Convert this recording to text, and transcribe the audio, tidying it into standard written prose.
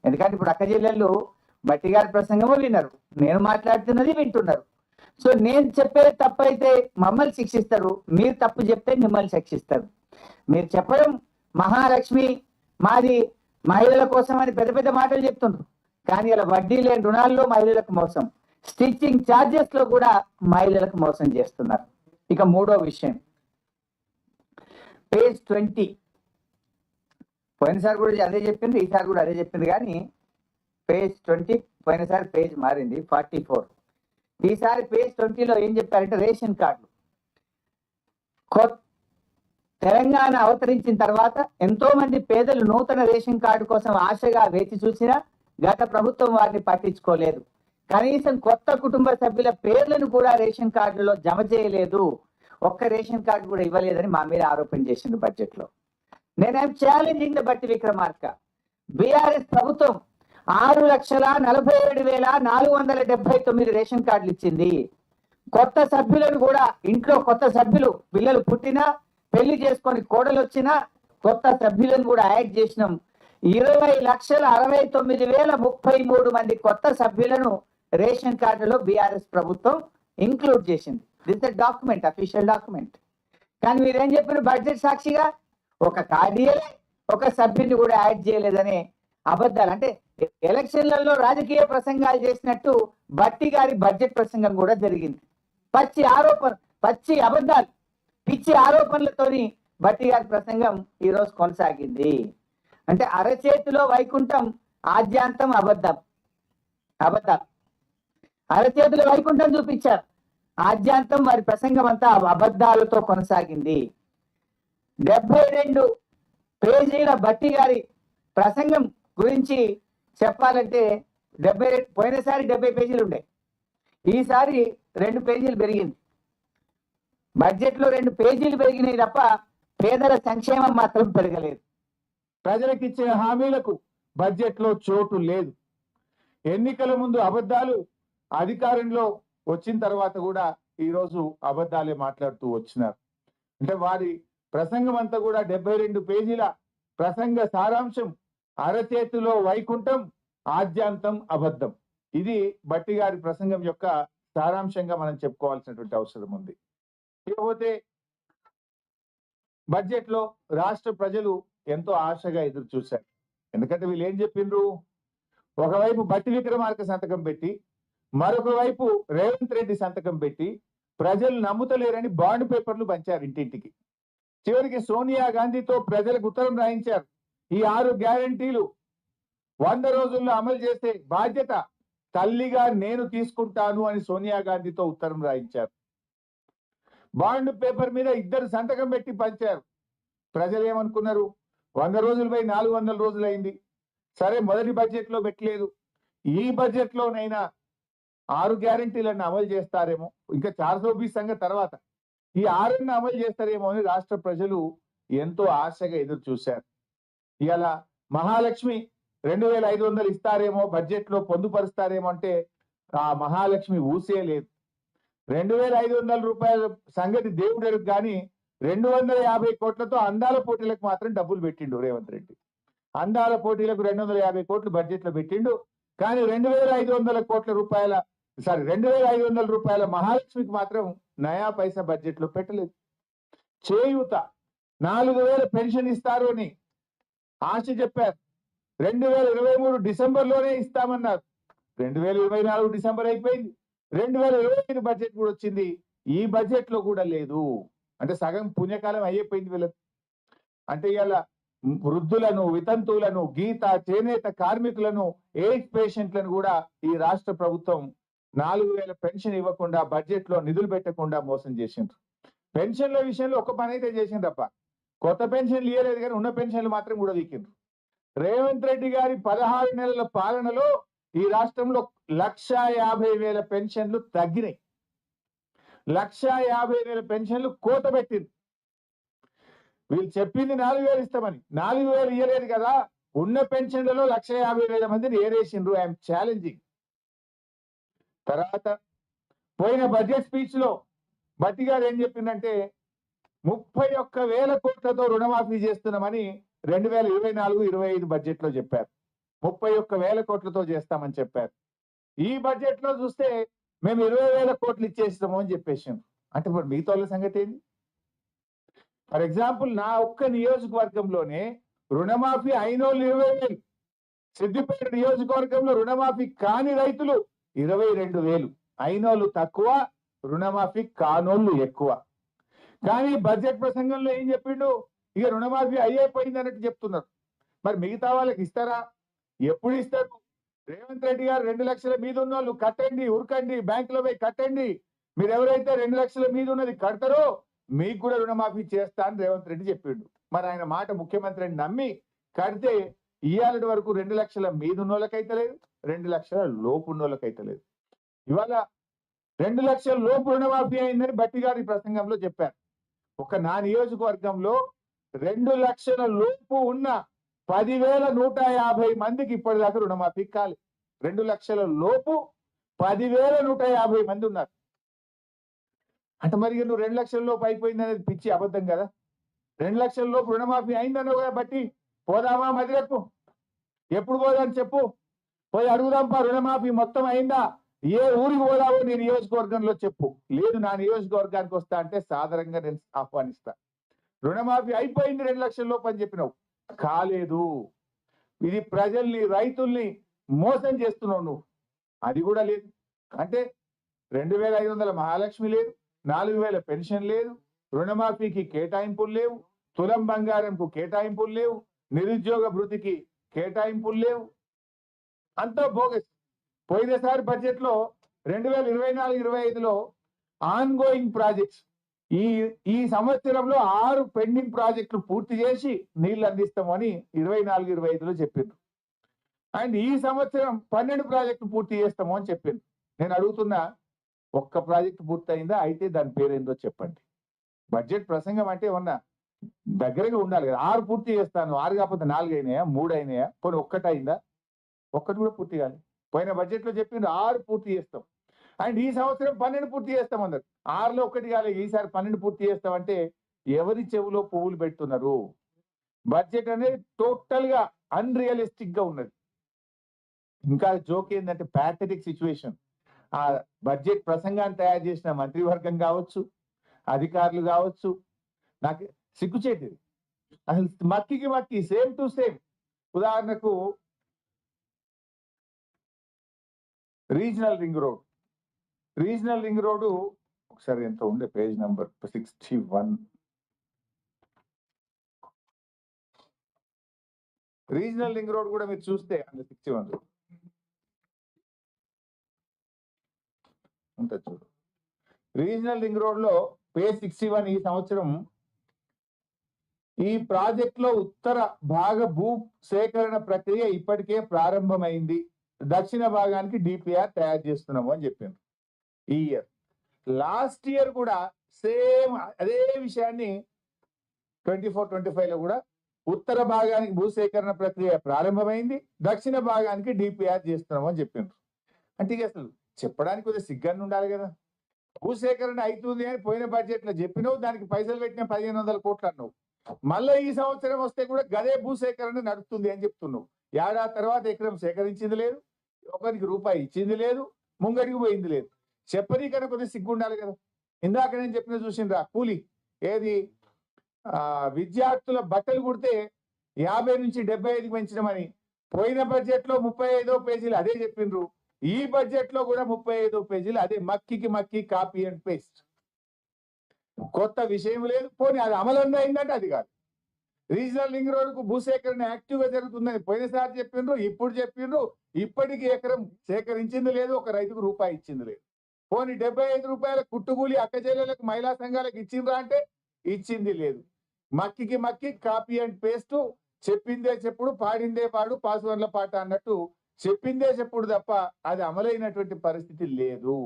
ఎందుకంటే ఇప్పుడు అక్క చెల్లెళ్ళు బట్టి గారి ప్రసంగము విన్నారు, నేను మాట్లాడుతున్నది వింటున్నారు. సో నేను చెప్పేది తప్పు అయితే మమ్మల్ని శిక్షిస్తారు, మీరు తప్పు చెప్తే మిమ్మల్ని శిక్షిస్తారు. మీరు చెప్పడం మహాలక్ష్మి మాది మహిళల కోసం అని పెద్ద పెద్ద మాటలు చెప్తుండ్రు, కానీ ఇలా వడ్డీ లేని రుణాల్లో మహిళలకు మోసం, స్టిచ్చింగ్ ఛార్జెస్ లో కూడా మహిళలకు మోసం చేస్తున్నారు. ఇక మూడో విషయం పేజ్ 20. పోయినసారి కూడా అదే చెప్పింది, ఈసారి కూడా అదే చెప్పింది, కానీ పేజ్ 20 పోయినసారి పేజ్ మారింది 44. ఈసారి పేజ్ 20లో ఏం చెప్పారంటే రేషన్ కార్డులు. తెలంగాణ అవతరించిన తర్వాత ఎంతో మంది పేదలు నూతన రేషన్ కార్డు కోసం ఆశగా వేచి చూసినా గత ప్రభుత్వం వారిని పట్టించుకోలేదు. కనీసం కొత్త కుటుంబ సభ్యుల పేర్లను కూడా రేషన్ కార్డులో జమ చేయలేదు, ఒక్క రేషన్ కార్డు కూడా ఇవ్వలేదని మా మీద ఆరోపణ చేసింది బడ్జెట్ లో. నేను ఛాలెంజింగ్ ద బట్టి విక్రమార్క. బీఆర్ఎస్ ప్రభుత్వం 6,47,479 రేషన్ కార్డులు ఇచ్చింది. కొత్త సభ్యులను కూడా ఇంట్లో కొత్త సభ్యులు పిల్లలు పుట్టినా పెళ్లి చేసుకొని కోడలు వచ్చినా కొత్త సభ్యులను కూడా యాడ్ చేసినాం. 20,69,033 మంది కొత్త సభ్యులను రేషన్ కార్డులో బీఆర్ఎస్ ప్రభుత్వం ఇంక్లూడ్ చేసింది. This document, official document. కానీ మీరేం చెప్పిన బడ్జెట్ సాక్షిగా ఒక కార్డియలే ఒక సభ్యుని కూడా యాడ్ చేయలేదనే అబద్ధాలు. అంటే ఎలక్షన్లలో రాజకీయ ప్రసంగాలు చేసినట్టు బట్టి గారి బడ్జెట్ ప్రసంగం కూడా జరిగింది. పచ్చి అబద్ధాలు, పిచ్చి ఆరోపణలతోని బట్టి గారి ప్రసంగం ఈరోజు కొనసాగింది. అంటే అరచేతిలో వైకుంఠం, ఆద్యాంతం అబద్ధాలు. అరచేతిలో వైకుంఠం చూపించారు, ఆద్యాంతం వారి ప్రసంగం అంతా అబద్ధాలతో కొనసాగింది. 72 పేజీల బట్టి గారి ప్రసంగం గురించి చెప్పాలంటే పోయినసారి 70 పేజీలు ఉండే, ఈసారి 2 పేజీలు పెరిగింది. బడ్జెట్ లో 2 పేజీలు పెరిగినాయి తప్ప పేదల సంక్షేమం మాత్రం పెరగలేదు. ప్రజలకు ఇచ్చే హామీలకు బడ్జెట్ లో చోటు లేదు. ఎన్నికల ముందు అబద్ధాలు, అధికారంలో వచ్చిన తర్వాత కూడా ఈరోజు అబద్ధాలే మాట్లాడుతూ వచ్చినారు. అంటే వారి ప్రసంగం అంతా కూడా 72 పేజీల ప్రసంగ సారాంశం అరచేతిలో వైకుంఠం, ఆద్యాంతం అబద్ధం. ఇది బట్టి గారి ప్రసంగం యొక్క సారాంశంగా మనం చెప్పుకోవాల్సినటువంటి అవసరం ఉంది. ఇకపోతే బడ్జెట్ లో రాష్ట్ర ప్రజలు ఎంతో ఆశగా ఎదురు చూశారు. ఎందుకంటే వీళ్ళు ఏం చెప్పిండ్రు, ఒకవైపు బట్టి విక్రమార్క సంతకం పెట్టి మరొక వైపు రేవంత్ రెడ్డి సంతకం పెట్టి ప్రజలు నమ్ముతలేరని బాండ్ పేపర్లు పంచారు ఇంటింటికి. చివరికి సోనియా గాంధీతో ప్రజలకు ఉత్తరం రాయించారు. ఈ 6 గ్యారంటీలు 100 రోజుల్లో అమలు చేసే బాధ్యత తల్లిగా నేను తీసుకుంటాను అని సోనియా గాంధీతో ఉత్తరం రాయించారు. బాండ్ పేపర్ మీద 2 సంతకం పెట్టి పంచారు. ప్రజలు ఏమనుకున్నారు, 100 రోజులపై 400 రోజులు అయింది, సరే మొదటి బడ్జెట్ లో పెట్టలేదు, ఈ బడ్జెట్ లోనైనా 6 గ్యారంటీలను అమలు చేస్తారేమో, ఇంకా 420 సంగతి తర్వాత ఈ 6ని అమలు చేస్తారేమో అని రాష్ట్ర ప్రజలు ఎంతో ఆశగా ఎదురు చూశారు. ఇవాళ మహాలక్ష్మి 2,500 ఇస్తారేమో, బడ్జెట్ లో పొందుపరుస్తారేమో అంటే ఆ మహాలక్ష్మి ఊసే లేదు. 2,500 రూపాయల సంగతి దేవుడు కానీ 250 కోట్లతో అందాల పోటీలకు మాత్రం డబ్బులు పెట్టిండు రేవంత్ రెడ్డి. అందాల పోటీలకు 250 కోట్లు బడ్జెట్ లో పెట్టిండు. కానీ 2,500 రూపాయల మహాలక్ష్మికి మాత్రం నయా పైసా బడ్జెట్ లో పెట్టలేదు. చేయూత 4,000 పెన్షన్ ఇస్తారు అని ఆశ చెప్పారు. 2023 డిసెంబర్లోనే ఇస్తామన్నారు. 2024 డిసెంబర్ అయిపోయింది, 2025 బడ్జెట్ కూడా వచ్చింది, ఈ బడ్జెట్ లో కూడా లేదు. అంటే సగం పుణ్యకాలం అయిపోయింది వీళ్ళకి. అంటే ఇవాళ వృద్ధులను, వితంతువులను, గీత చేనేత కార్మికులను, ఎయిడ్స్ పేషెంట్లను కూడా ఈ రాష్ట్ర ప్రభుత్వం 4,000 పెన్షన్ ఇవ్వకుండా బడ్జెట్ లో నిధులు పెట్టకుండా మోసం చేసిండ్రు. పెన్షన్ల విషయంలో ఒక పని అయితే చేసిండ్రప్ప, కొత్త పెన్షన్లు ఇవ్వలేదు కానీ ఉన్న పెన్షన్లు మాత్రం కూడా వీకిండ్రు. రేవంత్ రెడ్డి గారి 16 నెలల పాలనలో ఈ రాష్ట్రంలో 1,50,000 పెన్షన్లు తగ్గినాయి. 1,50,000 పెన్షన్లు కోత పెట్టింది. వీళ్ళు చెప్పింది 4,000 ఇస్తామని, 4,000 ఇవ్వలేదు కదా. ఉన్న పెన్షన్లలో 1,50,000 మందిని ఏరేసిండ్రు. I'm challenging. తర్వాత పోయిన బడ్జెట్ స్పీచ్ లో బట్టి గారు ఏం చెప్పిందంటే 31,000 కోట్లతో రుణమాఫీ చేస్తున్నామని 2024-25 బడ్జెట్ లో చెప్పారు. 31,000 కోట్లతో చేస్తామని చెప్పారు. ఈ బడ్జెట్ లో చూస్తే మేము 20,000 కోట్లు ఇచ్చేస్తాము అని చెప్పేసాం. అంటే ఇప్పుడు మిగతా వాళ్ళ సంగతి ఏంటి? ఫర్ ఎగ్జాంపుల్ నా ఒక్క నియోజకవర్గంలోనే రుణమాఫీ అయినోళ్ళు 20,000, సిద్దిపేట నియోజకవర్గంలో రుణమాఫీ కాని రైతులు 22,000, అయినోళ్ళు తక్కువ, రుణమాఫీ కానోళ్ళు ఎక్కువ. కానీ బడ్జెట్ ప్రసంగంలో ఏం చెప్పిండు? ఇక రుణమాఫీ అయిపోయింది అన్నట్టు చెప్తున్నారు. మరి మిగతా వాళ్ళకి ఇస్తారా? ఎప్పుడు ఇస్తారు? రేవంత్ రెడ్డి గారు 2 లక్షల మీద ఉన్న వాళ్ళు కట్టండి, ఉరకండి, బ్యాంకులో పోయి కట్టండి, మీరు ఎవరైతే 2 లక్షల మీద ఉన్నది కడతారో మీకు కూడా రుణమాఫీ చేస్తా అని రేవంత్ రెడ్డి చెప్పిండు. మరి ఆయన మాట ముఖ్యమంత్రిని నమ్మి కడితే ఇవాళ వరకు 2 లక్షల మీద ఉన్న వాళ్ళకైతే లేదు, 2 లక్షల లోపు ఉన్న వాళ్ళకైతే లేదు. ఇవాళ 2 లక్షల లోపు రుణమాఫీ అయిందని బట్టి గారి ప్రసంగంలో చెప్పారు. ఒక నా నియోజకవర్గంలో 2 లక్షల లోపు ఉన్న 10,150 మందికి ఇప్పటిదాకా రుణమాఫీ కాలేదు. 2 లక్షల లోపు 10,150 మంది ఉన్నారు. అంటే మరి నువ్వు 2 లక్షల లోపు అయిపోయింది అనేది పిచ్చి అబద్ధం కదా. 2 లక్షల లోపు రుణమాఫీ అయిందన్న కదా బట్టి, పోదామా మదిరకు? ఎప్పుడు పోదాని చెప్పు, పోయి అడుగుదాంపా రుణమాఫీ మొత్తం అయిందా, ఏ ఊరికి పోదామో నీ నియోజకవర్గంలో చెప్పు. లేదు నా నియోజకవర్గానికి వస్తా అంటే సాధారణంగా నేను ఆహ్వానిస్తా. రుణమాఫీ అయిపోయింది 2 లక్షల లోపు అని చెప్పినావు, కాలేదు. ఇది ప్రజల్ని, రైతుల్ని మోసం చేస్తున్నావు నువ్వు. అది కూడా లేదు. అంటే 2,500 మహాలక్ష్మి లేదు, 4,000 పెన్షన్ లేదు, రుణమాఫీకి కేటాయింపులు లేవు, తులం బంగారంకు కేటాయింపులు లేవు, నిరుద్యోగ భృతికి కేటాయింపులు లేవు, అంతా బోగస్. పోయినసారి బడ్జెట్ లో 2024-25లో ఆన్ గోయింగ్ ప్రాజెక్ట్స్, ఈ సంవత్సరంలో 6 పెండింగ్ ప్రాజెక్టులు పూర్తి చేసి నీళ్లు అందిస్తామని 24-25లో చెప్పిండ్రు. అండ్ ఈ సంవత్సరం 12 ప్రాజెక్టులు పూర్తి చేస్తాము అని చెప్పింది. నేను అడుగుతున్నా, ఒక్క ప్రాజెక్టు పూర్తయిందా? అయితే దాని పేరేందో చెప్పండి. బడ్జెట్ ప్రసంగం అంటే ఏమన్నా దగ్గరగా ఉండాలి కదా. 6 పూర్తి చేస్తాను, 6 కాకపోతే 4 అయినాయా, 3 అయినాయా, పోనీ ఒక్కటి అయిందా? ఒక్కటి కూడా పూర్తి కాదు. పోయిన బడ్జెట్ లో చెప్పిండ్రు 6 పూర్తి చేస్తాం, అండ్ ఈ సంవత్సరం 12 పూర్తి చేస్తాం అన్నారు. 6లో ఒకటి కాలేదు, ఈసారి 12 పూర్తి చేస్తామంటే ఎవరి చెవులో పువ్వులు పెడుతున్నారు? బడ్జెట్ అనేది టోటల్ గా అన్రియలిస్టిక్ గా ఉన్నది. ఇంకా జోక్ ఏంటంటే ప్యాథెటిక్ సిచ్యువేషన్. ఆ బడ్జెట్ ప్రసంగాన్ని తయారు చేసిన మంత్రివర్గం కావచ్చు, అధికారులు కావచ్చు, నాకు సిగ్గుచేటిది అసలు. మక్కికి మక్కి, సేమ్ టు సేమ్. ఉదాహరణకు రీజనల్ రింగ్ రోడ్ ఒకసారి ఎంత ఉండే, page number 61. Regional ring road కూడా మీరు చూస్తే అంటే 61 ఉంటుంది చూడు. రీజనల్ రింగ్ రోడ్ లో పేజ్ 61 ఈ సంవత్సరం ఈ ప్రాజెక్ట్ లో ఉత్తర భాగ భూ సేకరణ ప్రక్రియ ఇప్పటికే ప్రారంభమైంది, దక్షిణ భాగానికి డిపిఆర్ తయారు చేస్తున్నాము అని చెప్పింది. ఈ ఇయర్, లాస్ట్ ఇయర్ కూడా సేమ్ అదే విషయాన్ని 24-25లో కూడా ఉత్తర భాగానికి భూసేకరణ ప్రక్రియ ప్రారంభమైంది, దక్షిణ భాగానికి డిపిఆర్ చేస్తున్నాము అని చెప్పిండ్రు. అంటే ఇక అసలు చెప్పడానికి కొద్దిగా సిగ్గాన్ని ఉండాలి కదా. భూసేకరణ అవుతుంది అని పోయిన బడ్జెట్ లో చెప్పినావు, దానికి పైసలు పెట్టిన 1,500 కోట్లు అన్నావు. మళ్ళీ ఈ సంవత్సరం వస్తే కూడా గదే భూసేకరణ నడుస్తుంది అని చెప్తున్నావు. ఏడాది తర్వాత ఎకరం సేకరించింది లేదు, ఒకరికి రూపాయి ఇచ్చింది లేదు, ముంగడికి పోయింది లేదు. చెప్పని కన్నా కొద్దిగా సిగ్గు ఉండాలి కదా. ఇందాక నేను చెప్పిన చూసిండ్రా కూలి, ఏది విద్యార్థుల బట్టలు కుడితే 50 నుంచి 75 పెంచడమని పోయిన బడ్జెట్ లో 35వ పేజీలు అదే చెప్పిండ్రు. ఈ బడ్జెట్ లో కూడా 35వ పేజీలు అదే మక్కికి మక్కి, కాపీ అండ్ పేస్ట్. కొత్త విషయం లేదు. పోనీ అది అమలు అయిందంటే అది కాదు. రీజనల్ రింగ్ రోడ్ కు భూసేకరణ యాక్టివ్ గా జరుగుతుందని పోయినసారి చెప్పిండ్రు, ఇప్పుడు చెప్పిండ్రు. ఇప్పటికీ ఎకరం సేకరించింది లేదు, ఒక రైతుకు రూపాయి ఇచ్చింది లేదు. పోనీ 75 రూపాయల కుట్టుకూలి అక్కచెల్లెలకు, మహిళా సంఘాలకు ఇచ్చిండ్రా అంటే ఇచ్చింది లేదు. మక్కికి మక్కి, కాపీ అండ్ పేస్ట్. చెప్పిందే చెప్పుడు, పాడిందే పాడు, పాసువర్ల పాట అన్నట్టు చెప్పిందే చెప్పుడు తప్ప అది అమలైనటువంటి పరిస్థితి లేదు.